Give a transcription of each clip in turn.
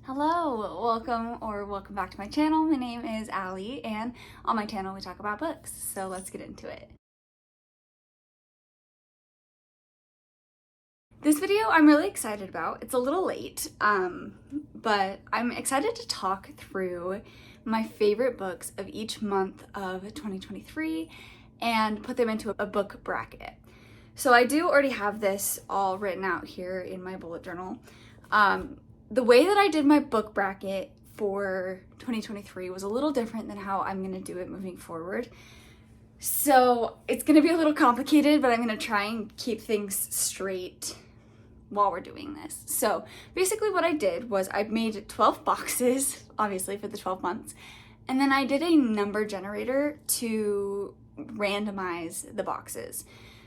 Hello, welcome back to my channel. My name is Allie, and on my channel we talk about books, so let's get into it. This video I'm really excited about. It's a little late, but I'm excited to talk through my favorite books of each month of 2023 and put them into a book bracket. So I do already have this all written out here in my bullet journal. The way that I did my book bracket for 2023 was a little different than how I'm going to do it moving forward. So it's going to be a little complicated, but I'm going to try and keep things straight while we're doing this. So basically what I did was I made 12 boxes, obviously for the 12 months, and then I did a number generator to randomize the boxes.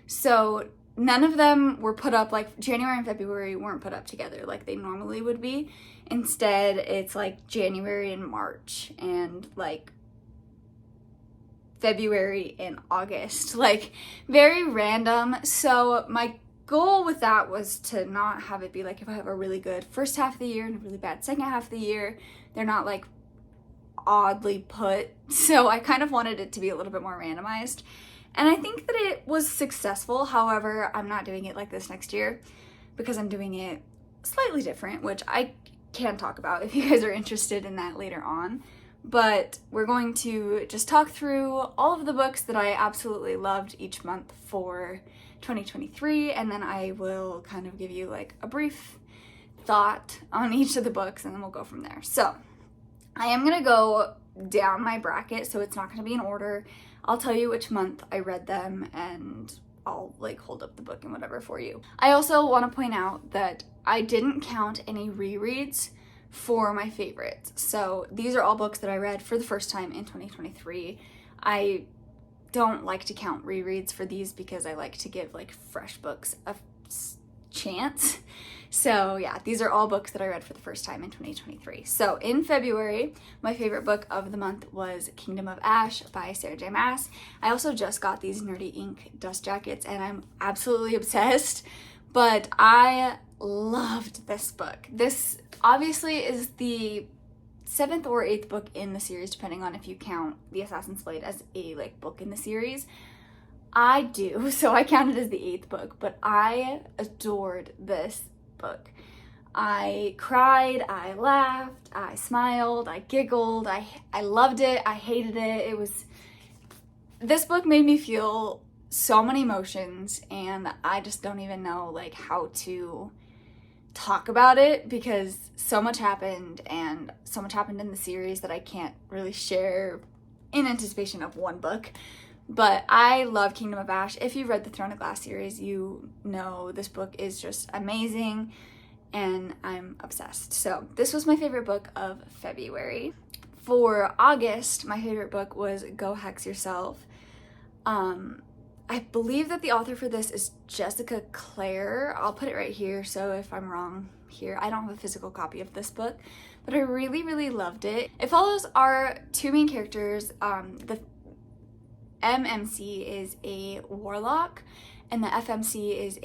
So none of them were put up, like January and February weren't put up together like they normally would be. Instead, it's like January and March and like February and August, like very random. So my goal with that was to not have it be like if I have a really good first half of the year and a really bad second half of the year, they're not like oddly put. So I kind of wanted it to be a little bit more randomized. And I think that it was successful. However, I'm not doing it like this next year because I'm doing it slightly different, which I can talk about if you guys are interested in that later on. But we're going to just talk through all of the books that I absolutely loved each month for 2023, and then I will kind of give you like a brief thought on each of the books, and then we'll go from there. So I am going to go down my bracket, so it's not going to be in order. I'll tell you which month I read them, and I'll like hold up the book and whatever for you. I also want to point out that I didn't count any rereads for my favorites. So these are all books that I read for the first time in 2023. I don't like to count rereads for these because I like to give like fresh books a chance. So yeah, these are all books that I read for the first time in 2023. So in February, my favorite book of the month was Kingdom of Ash by Sarah J. Maas. I also just got these Nerdy Ink dust jackets and I'm absolutely obsessed, but I loved this book. This obviously is the 7th or 8th book in the series, depending on if you count The Assassin's Blade as a like book in the series. I do, so I count it as the 8th book, but I adored this book. I cried, I laughed, I smiled, I giggled, I loved it, I hated it. This book made me feel so many emotions, and I just don't even know like how to talk about it because so much happened, and so much happened in the series that I can't really share in anticipation of one book. But I love Kingdom of Ash. If you've read the Throne of Glass series, you know this book is just amazing and I'm obsessed. So this was my favorite book of February. For August, my favorite book was Go Hex Yourself. I believe that the author for this is Jessica Clare. I'll put it right here, so if I'm wrong here, I don't have a physical copy of this book, but I really, really loved it. It follows our two main characters. The MMC is a warlock and the FMC is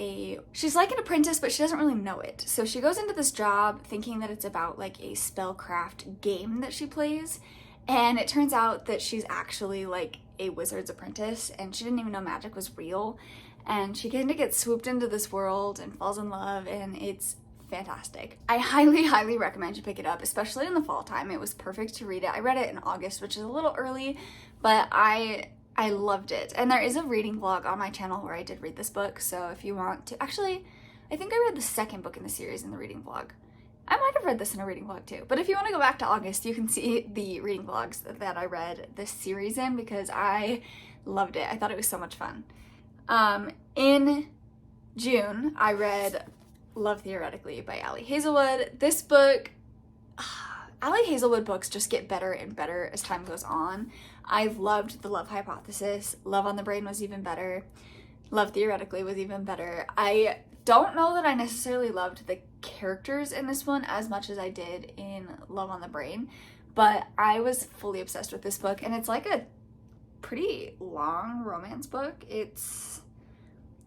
she's like an apprentice, but she doesn't really know it. So she goes into this job thinking that it's about like a spellcraft game that she plays, and it turns out that she's actually like a wizard's apprentice and she didn't even know magic was real, and she kind of gets swooped into this world and falls in love, and it's fantastic. I highly, highly recommend you pick it up, especially in the fall time. It was perfect to read it. I read it in August, which is a little early, but I loved it. And there is a reading vlog on my channel where I did read this book, so if you want to, actually, I think I read the second book in the series in the reading vlog. I might have read this in a reading vlog too, but if you want to go back to August, you can see the reading vlogs that I read this series in because I loved it. I thought it was so much fun. In June, I read Love Theoretically by Allie Hazelwood. This book, Allie Hazelwood books just get better and better as time goes on. I loved The Love Hypothesis. Love on the Brain was even better. Love Theoretically was even better. I don't know that I necessarily loved the characters in this one as much as I did in Love on the Brain, but I was fully obsessed with this book, and it's like a pretty long romance book.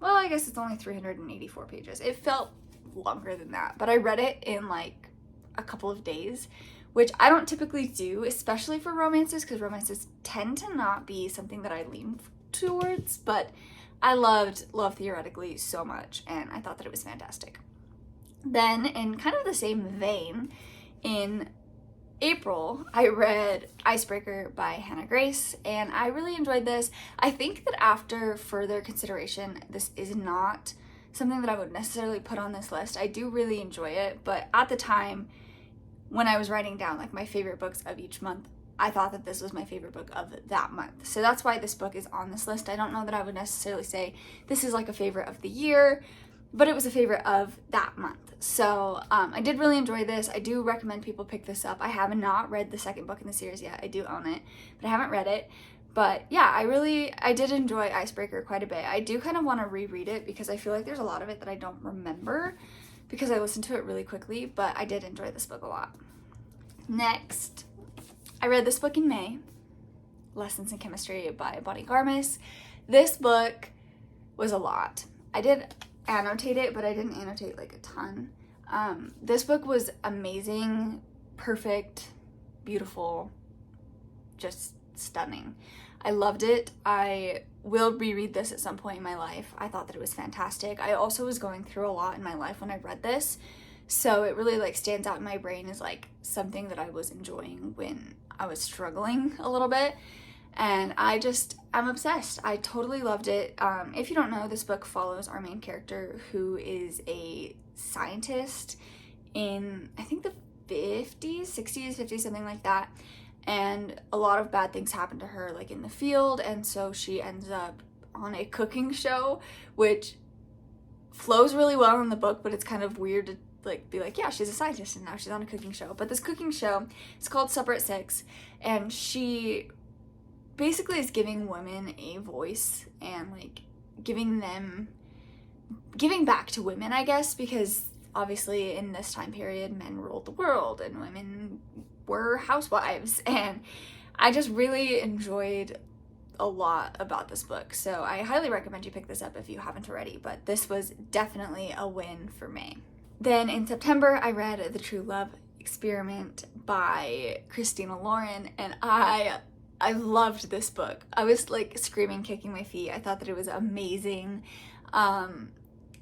Well, I guess it's only 384 pages. It felt longer than that, but I read it in like a couple of days, which I don't typically do, especially for romances, because romances tend to not be something that I lean towards, but I loved Love Theoretically so much, and I thought that it was fantastic. Then, in kind of the same vein, in April, I read Icebreaker by Hannah Grace, and I really enjoyed this. I think that after further consideration, this is not something that I would necessarily put on this list. I do really enjoy it, but at the time, when I was writing down like my favorite books of each month, I thought that this was my favorite book of that month. So that's why this book is on this list. I don't know that I would necessarily say this is like a favorite of the year, but it was a favorite of that month. So I did really enjoy this. I do recommend people pick this up. I have not read the second book in the series yet. I do own it, but I haven't read it. But yeah, I did enjoy Icebreaker quite a bit. I do kind of want to reread it because I feel like there's a lot of it that I don't remember because I listened to it really quickly, but I did enjoy this book a lot. Next, I read this book in May, Lessons in Chemistry by Bonnie Garmis. This book was a lot. I did annotate it, but I didn't annotate like a ton. This book was amazing, perfect, beautiful, just stunning. I loved it. I will reread this at some point in my life. I thought that it was fantastic. I also was going through a lot in my life when I read this, so it really like stands out in my brain as like something that I was enjoying when I was struggling a little bit. And I'm obsessed. I totally loved it. If you don't know, this book follows our main character, who is a scientist in, I think, the 50s, 60s, 50s, something like that. And a lot of bad things happen to her, like in the field. And so she ends up on a cooking show, which flows really well in the book, but it's kind of weird to like be like, yeah, she's a scientist and now she's on a cooking show. But this cooking show, it's called Supper at 6, and she basically is giving women a voice and like giving back to women, I guess, because obviously in this time period men ruled the world and women were housewives, and I just really enjoyed a lot about this book. So I highly recommend you pick this up if you haven't already, but this was definitely a win for me. Then in September, I read The True Love Experiment by Christina Lauren, and I loved this book. I was like screaming, kicking my feet. I thought that it was amazing.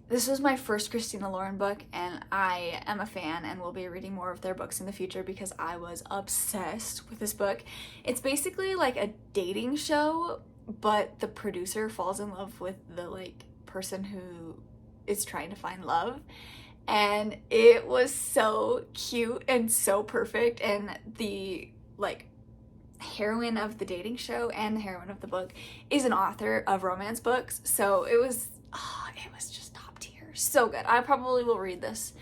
This was my first Christina Lauren book, and I am a fan and will be reading more of their books in the future because I was obsessed with this book. It's basically like a dating show, but the producer falls in love with the like person who is trying to find love. And it was so cute and so perfect, and the like heroine of the dating show and the heroine of the book is an author of romance books, so it was just top tier, so good. I probably will read this.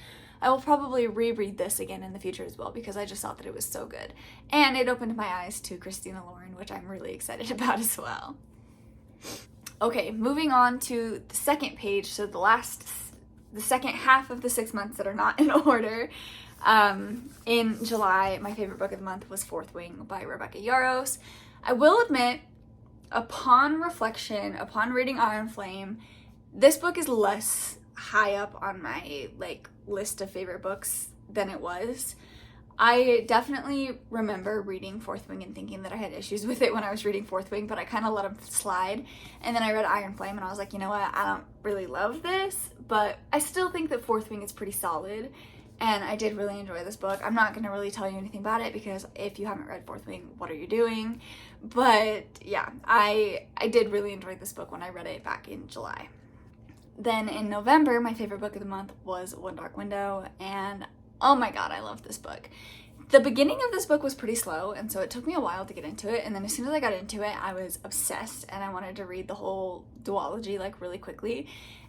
I will probably reread this again in the future as well because I just thought that it was so good, and it opened my eyes to Christina Lauren, which I'm really excited about as well. Okay, moving on to the second page, so the second half of the 6 months that are not in order. In July, my favorite book of the month was Fourth Wing by Rebecca Yarros. I will admit, upon reflection, upon reading Iron Flame, this book is less high up on my like list of favorite books than it was. I definitely remember reading Fourth Wing and thinking that I had issues with it when I was reading Fourth Wing, but I kind of let them slide. And then I read Iron Flame and I was like, you know what, I don't really love this, but I still think that Fourth Wing is pretty solid. And I did really enjoy this book. I'm not going to really tell you anything about it because if you haven't read Fourth Wing, what are you doing? But yeah, I did really enjoy this book when I read it back in July. Then in November, my favorite book of the month was One Dark Window, and oh my god, I love this book. The beginning of this book was pretty slow, and so it took me a while to get into it, and then as soon as I got into it, I was obsessed, and I wanted to read the whole duology like really quickly,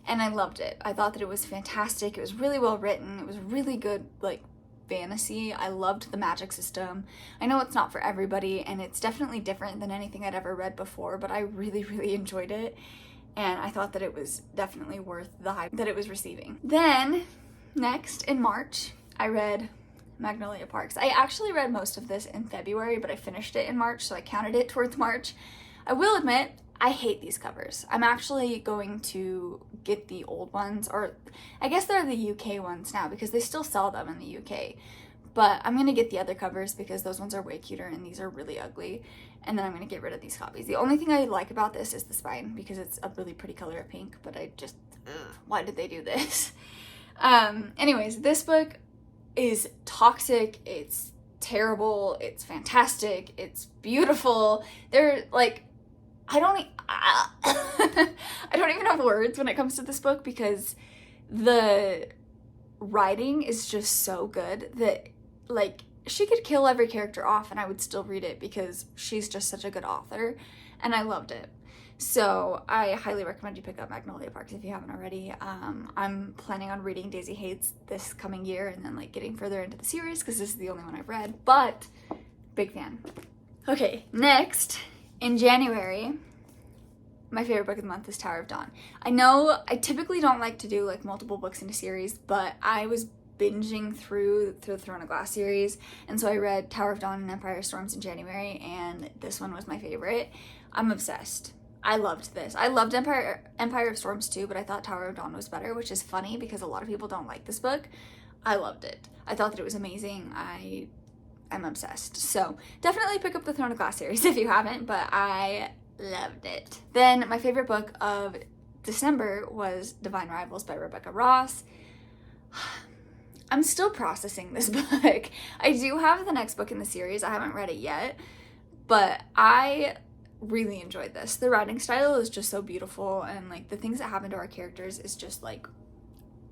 and I loved it. I thought that it was fantastic. It was really well written. It was really good, like, fantasy. I loved the magic system. I know it's not for everybody, and it's definitely different than anything I'd ever read before, but I really, really enjoyed it, and I thought that it was definitely worth the hype that it was receiving. Then, next, in March, I read Magnolia Parks. I actually read most of this in February, but I finished it in March, so I counted it towards March. I will admit, I hate these covers. I'm actually going to get the old ones, or I guess they're the UK ones now because they still sell them in the UK. But I'm going to get the other covers because those ones are way cuter and these are really ugly. And then I'm going to get rid of these copies. The only thing I like about this is the spine because it's a really pretty color of pink, but I just, why did they do this? Anyways, this book is toxic. It's terrible. It's fantastic. It's beautiful. They're like, I don't even have words when it comes to this book because the writing is just so good that, like, she could kill every character off and I would still read it because she's just such a good author and I loved it. So I highly recommend you pick up Magnolia Parks if you haven't already. I'm planning on reading Daisy Hates this coming year and then like getting further into the series because this is the only one I've read, but big fan. Okay, next in January, my favorite book of the month is Tower of Dawn. I know I typically don't like to do like multiple books in a series, but I was binging through the Throne of Glass series, and so I read Tower of Dawn and Empire of Storms in January, and this one was my favorite. I'm obsessed. I loved this. I loved Empire of Storms too, but I thought Tower of Dawn was better, which is funny because a lot of people don't like this book. I loved it. I thought that it was amazing. I'm obsessed. So definitely pick up the Throne of Glass series if you haven't, but I loved it. Then my favorite book of December was Divine Rivals by Rebecca Ross. I'm still processing this book. I do have the next book in the series. I haven't read it yet, but I really enjoyed this. The writing style is just so beautiful and like the things that happen to our characters is just like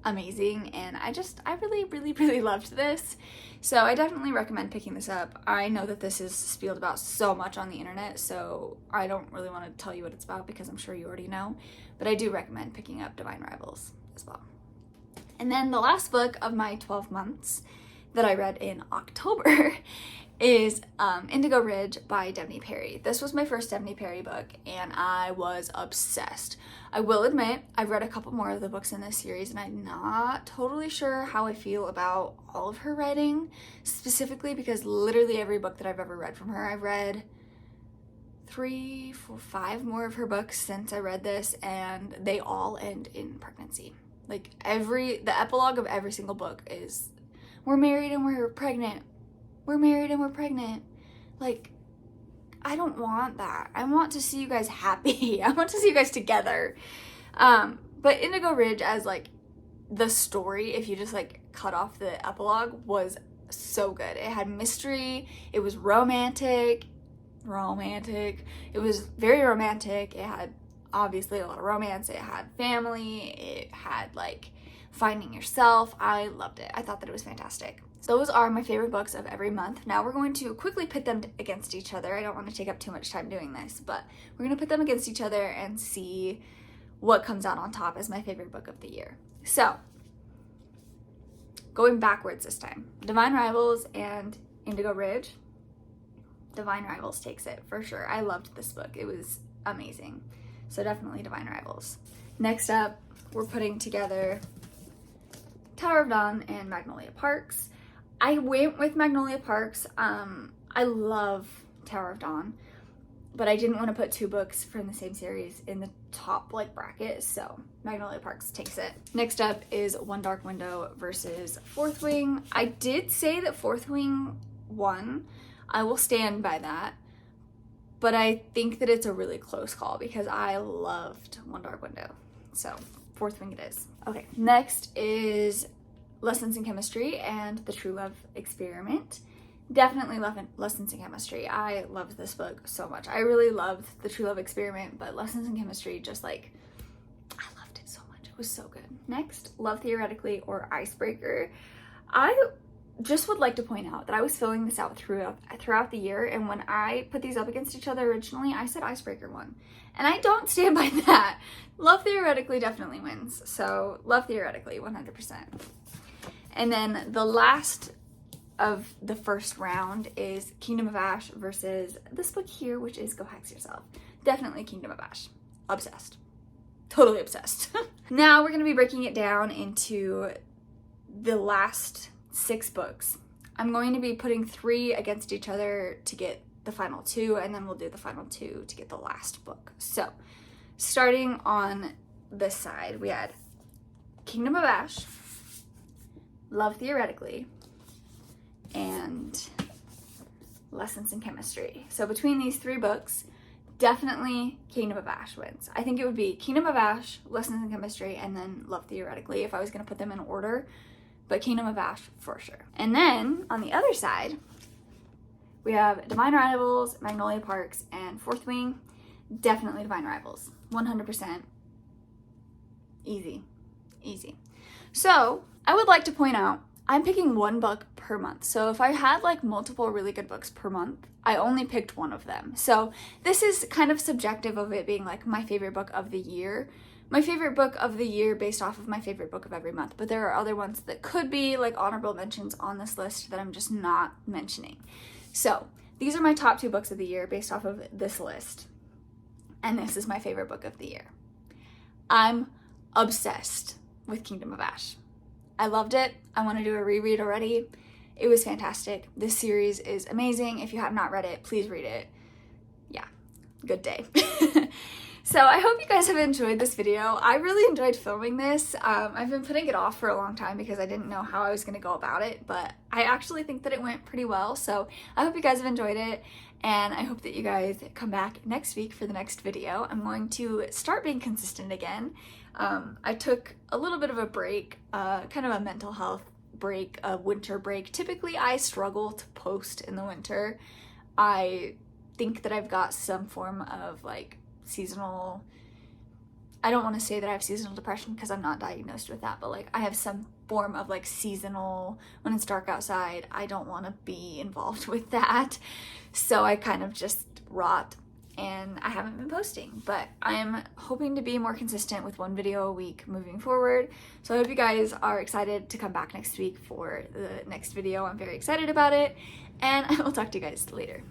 amazing, and I really loved this. So I definitely recommend picking this up. I know that this is spieled about so much on the internet, so I don't really want to tell you what it's about because I'm sure you already know, but I do recommend picking up Divine Rivals as well. And then the last book of my 12 months that I read in October is Indigo Ridge by Devney Perry. This was my first Devney Perry book and I was obsessed. I will admit I've read a couple more of the books in this series and I'm not totally sure how I feel about all of her writing, specifically because literally every book that I've ever read from her, I've read 3, 4, 5 more of her books since I read this, and they all end in pregnancy. Like the epilogue of every single book is, we're married and we're pregnant. We're married and we're pregnant. Like, I don't want that. I want to see you guys happy. I want to see you guys together. But Indigo Ridge as like the story, if you just like cut off the epilogue, was so good. It had mystery. It was romantic. It was very romantic. It had obviously a lot of romance. It had family. It had like finding yourself. I loved it. I thought that it was fantastic. So those are my favorite books of every month. Now we're going to quickly pit them against each other. I don't want to take up too much time doing this, but we're going to put them against each other and see what comes out on top as my favorite book of the year. So going backwards this time, Divine Rivals and Indigo Ridge. Divine Rivals takes it for sure. I loved this book. It was amazing. So definitely Divine Rivals. Next up, we're putting together Tower of Dawn and Magnolia Parks. I went with Magnolia Parks. I love Tower of Dawn, but I didn't want to put 2 books from the same series in the top like bracket, so Magnolia Parks takes it. Next up is One Dark Window versus Fourth Wing. I did say that Fourth Wing won. I will stand by that, but I think that it's a really close call because I loved One Dark Window. So Fourth Wing it is. Okay, next is Lessons in Chemistry and The True Love Experiment. Definitely Lessons in Chemistry. I loved this book so much. I really loved The True Love Experiment, but Lessons in Chemistry just like, I loved it so much. It was so good. Next, Love Theoretically or Icebreaker. I just would like to point out that I was filling this out throughout the year, and when I put these up against each other originally, I said Icebreaker won. And I don't stand by that. Love Theoretically definitely wins. So Love Theoretically, 100%. And then the last of the first round is Kingdom of Ash versus this book here, which is Go Hex Yourself. Definitely Kingdom of Ash. Obsessed. Totally obsessed. Now we're going to be breaking it down into the last 6 books. I'm going to be putting 3 against each other to get the final 2, and then we'll do the final 2 to get the last book. So starting on this side, we had Kingdom of Ash, Love Theoretically, and Lessons in Chemistry. So between these 3 books, definitely Kingdom of Ash wins. I think it would be Kingdom of Ash, Lessons in Chemistry, and then Love Theoretically if I was going to put them in order, but Kingdom of Ash for sure. And then on the other side, we have Divine Rivals, Magnolia Parks, and Fourth Wing. Definitely Divine Rivals, 100%. Easy. So I would like to point out, I'm picking 1 book per month. So if I had like multiple really good books per month, I only picked 1 of them. So this is kind of subjective of it being like my favorite book of the year. My favorite book of the year based off of my favorite book of every month. But there are other ones that could be like honorable mentions on this list that I'm just not mentioning. So these are my top 2 books of the year based off of this list. And this is my favorite book of the year. I'm obsessed with Kingdom of Ash. I loved it. I want to do a reread already. It was fantastic. This series is amazing. If you have not read it, please read it. Yeah, good day. So I hope you guys have enjoyed this video. I really enjoyed filming this. I've been putting it off for a long time because I didn't know how I was going to go about it, but I actually think that it went pretty well. So I hope you guys have enjoyed it, and I hope that you guys come back next week for the next video. I'm going to start being consistent again. I took a little bit of a break, kind of a mental health break, a winter break. Typically I struggle to post in the winter. I think that I've got some form of like seasonal, I don't want to say that I have seasonal depression because I'm not diagnosed with that, but like I have some form of like seasonal, when it's dark outside, I don't want to be involved with that. So I kind of just rot and I haven't been posting, but I'm hoping to be more consistent with 1 video a week moving forward. So I hope you guys are excited to come back next week for the next video. I'm very excited about it, and I will talk to you guys later.